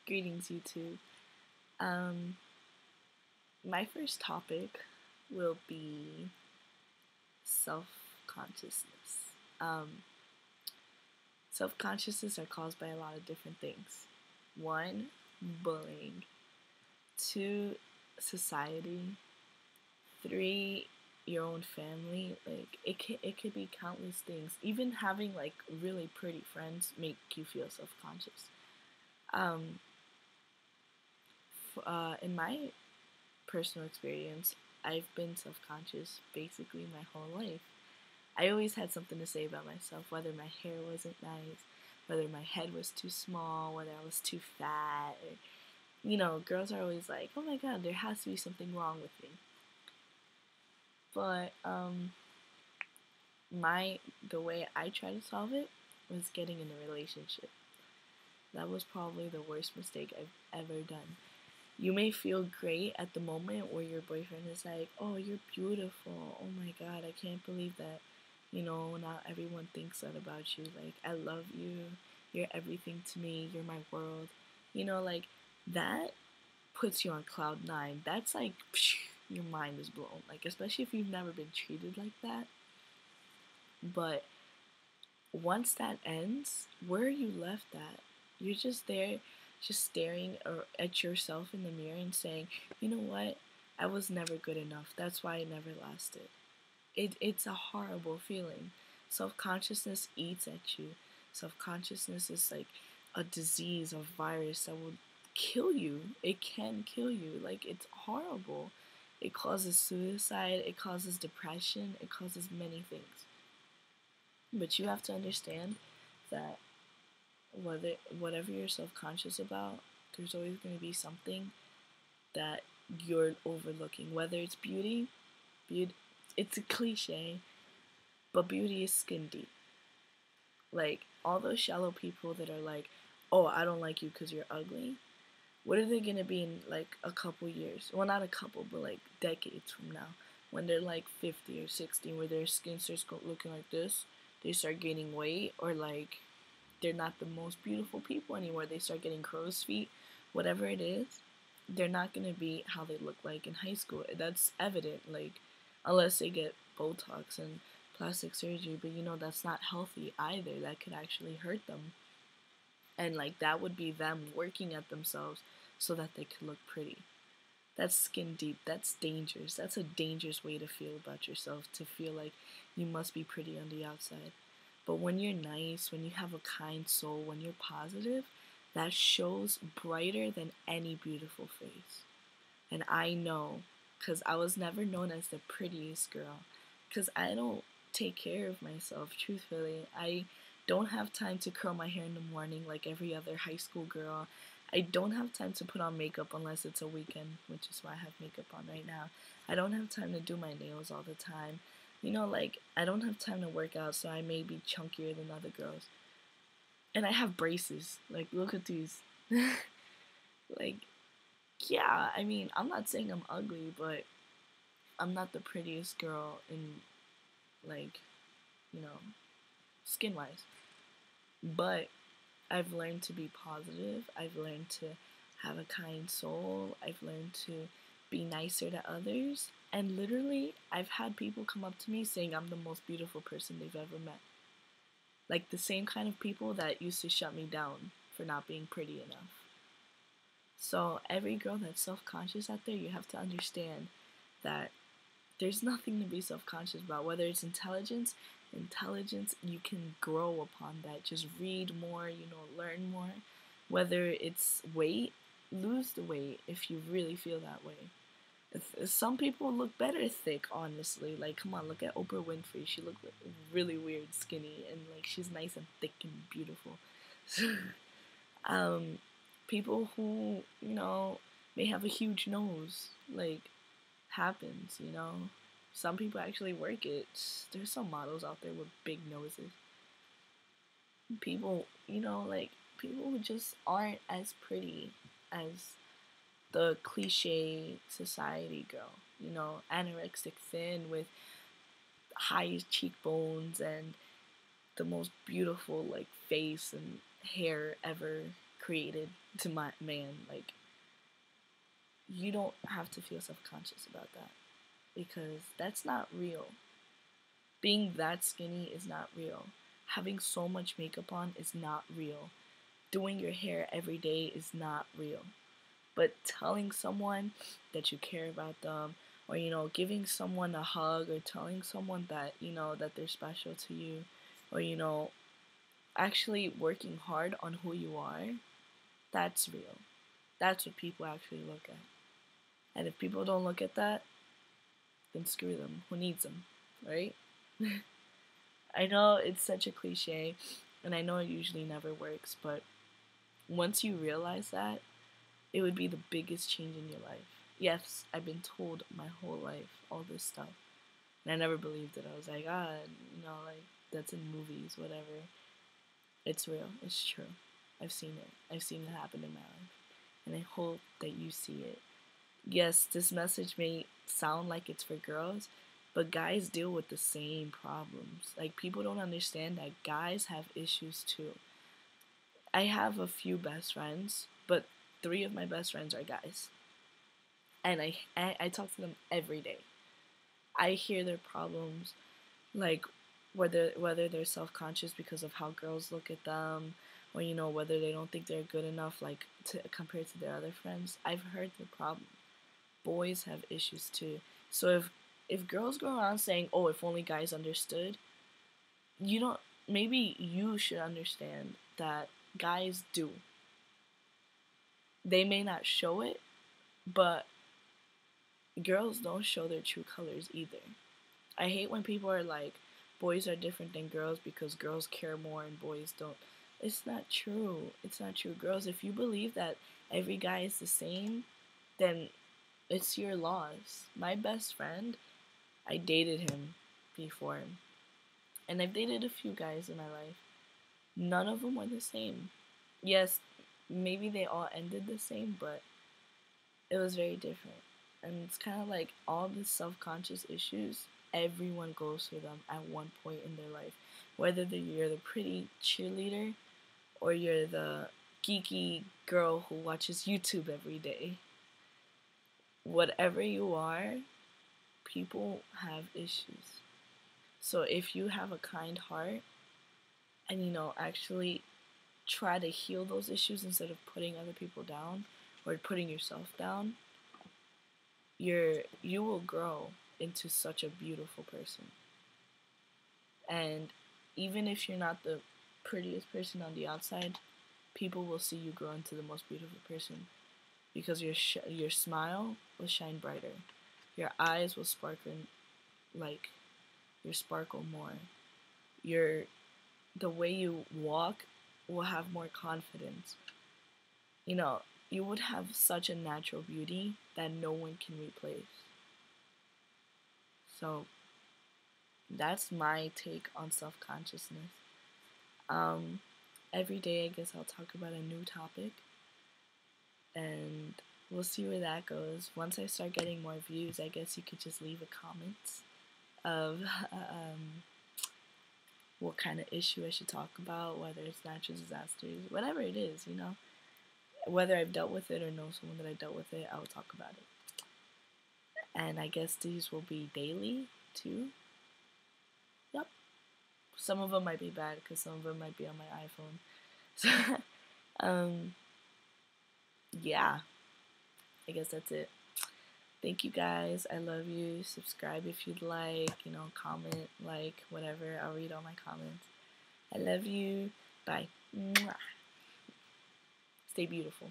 Greetings, YouTube. Um, my first topic will be self consciousness. Um, Self consciousness are caused by a lot of different things. One, bullying. Two, society. Three, your own family. Like it could be countless things. Even having like really pretty friends make you feel self conscious. Um, in my personal experience, I've been self conscious basically my whole life. I always had something to say about myself, whether my hair wasn't nice, whether my head was too small, whether I was too fat. Or, girls are always like, oh my god, there has to be something wrong with me. But the way I try to solve it was getting in a relationship. That was probably the worst mistake I've ever done. You may feel great at the moment where your boyfriend is like, oh, you're beautiful. Oh my god, I can't believe that. Not everyone thinks that about you. Like, I love you. You're everything to me. You're my world. Like, that puts you on cloud nine. That's like, psh, your mind is blown. Like, especially if you've never been treated like that. But once that ends, where are you left at? You're just there, just staring at yourself in the mirror and saying, you know what? I was never good enough. That's why it never lasted. It's a horrible feeling. Self consciousness eats at you. Self consciousness is like a disease, a virus that will kill you. It can kill you. Like, it's horrible. It causes suicide, it causes depression, it causes many things. But you have to understand that whatever you're self-conscious about, there's always going to be something that you're overlooking. Whether it's beauty, it's a cliche, but beauty is skin deep. Like, all those shallow people that are like, oh, I don't like you because you're ugly. What are they going to be in like a couple years? Well, not a couple, but like decades from now, when they're like 50 or 60, where their skin starts looking like this, they start gaining weight, or like they're not the most beautiful people anymore. They start getting crow's feet, whatever it is. They're not gonna be how they look like in high school. That's evident. Like, unless they get Botox and plastic surgery, but that's not healthy either. That could actually hurt them. And like, that would be them working at themselves so that they could look pretty. That's skin deep. That's dangerous. That's a dangerous way to feel about yourself, to feel like you must be pretty on the outside. But when you're nice, when you have a kind soul, when you're positive, that shows brighter than any beautiful face. And I know, because I was never known as the prettiest girl, because I don't take care of myself, truthfully. I don't have time to curl my hair in the morning like every other high school girl. I don't have time to put on makeup unless it's a weekend, which is why I have makeup on right now. I don't have time to do my nails all the time. Like, I don't have time to work out, so I may be chunkier than other girls. And I have braces. Like, look at these. Like, yeah, I mean, I'm not saying I'm ugly, but I'm not the prettiest girl in, like, you know, skin wise. But I've learned to be positive. I've learned to have a kind soul. I've learned to be nicer to others. And literally, I've had people come up to me saying I'm the most beautiful person they've ever met. Like, the same kind of people that used to shut me down for not being pretty enough. So, every girl that's self conscious out there, you have to understand that there's nothing to be self conscious about. Whether it's intelligence, you can grow upon that. Just read more, learn more. Whether it's weight, lose the weight if you really feel that way. Some people look better thick, honestly. Like, come on, look at Oprah Winfrey. She looked really weird, skinny, and like, she's nice and thick and beautiful. um, People who may have a huge nose, like, happens. Some people actually work it. There's some models out there with big noses. People, like, people who just aren't as pretty as the cliche society girl, anorexic thin with high cheekbones and the most beautiful like face and hair ever created to my man. Like, you don't have to feel self-conscious about that because that's not real. Being that skinny is not real. Having so much makeup on is not real. Doing your hair every day is not real. But telling someone that you care about them, or giving someone a hug, or telling someone that that they're special to you, or actually working hard on who you are, that's real. That's what people actually look at. And if people don't look at that, then screw them. Who needs them, right? I know it's such a cliche, and I know it usually never works, but once you realize that, it would be the biggest change in your life. Yes, I've been told my whole life all this stuff, and I never believed it. I was like, like, that's in movies, whatever. It's real. It's true. I've seen it. I've seen it happen in my life, and I hope that you see it. Yes, this message may sound like it's for girls, but guys deal with the same problems. Like, people don't understand that guys have issues too. I have a few best friends, but 3 of my best friends are guys. And I talk to them every day. I hear their problems, like whether they're self-conscious because of how girls look at them, or whether they don't think they're good enough, like, to compared to their other friends. I've heard the problem. Boys have issues too. So if girls go around saying, "Oh, if only guys understood," you don't. Maybe you should understand that guys do. They may not show it, but girls don't show their true colors either. I hate when people are like, boys are different than girls because girls care more and boys don't. It's not true. It's not true. Girls, if you believe that every guy is the same, then it's your loss. My best friend, I dated him before, and I've dated a few guys in my life. None of them were the same. Yes, maybe they all ended the same, but it was very different. And it's kind of like all the self-conscious issues, everyone goes through them at one point in their life. Whether you're the pretty cheerleader or you're the geeky girl who watches YouTube every day. Whatever you are, people have issues. So if you have a kind heart and actually try to heal those issues instead of putting other people down or putting yourself down, you will grow into such a beautiful person. And even if you're not the prettiest person on the outside, people will see you grow into the most beautiful person because your smile will shine brighter, your eyes will sparkle more, the way you walk will have more confidence. You would have such a natural beauty that no one can replace. So that's my take on self-consciousness. Every day I guess I'll talk about a new topic, and we'll see where that goes. Once I start getting more views, I guess you could just leave a comment of what kind of issue I should talk about, whether it's natural disasters, whatever it is, Whether I've dealt with it or know someone that I dealt with it, I will talk about it. And I guess these will be daily, too. Yep. Some of them might be bad, because some of them might be on my iPhone. So, yeah. I guess that's it. Thank you guys. I love you. Subscribe if you'd like. Comment, whatever. I'll read all my comments. I love you. Bye. Mwah. Stay beautiful.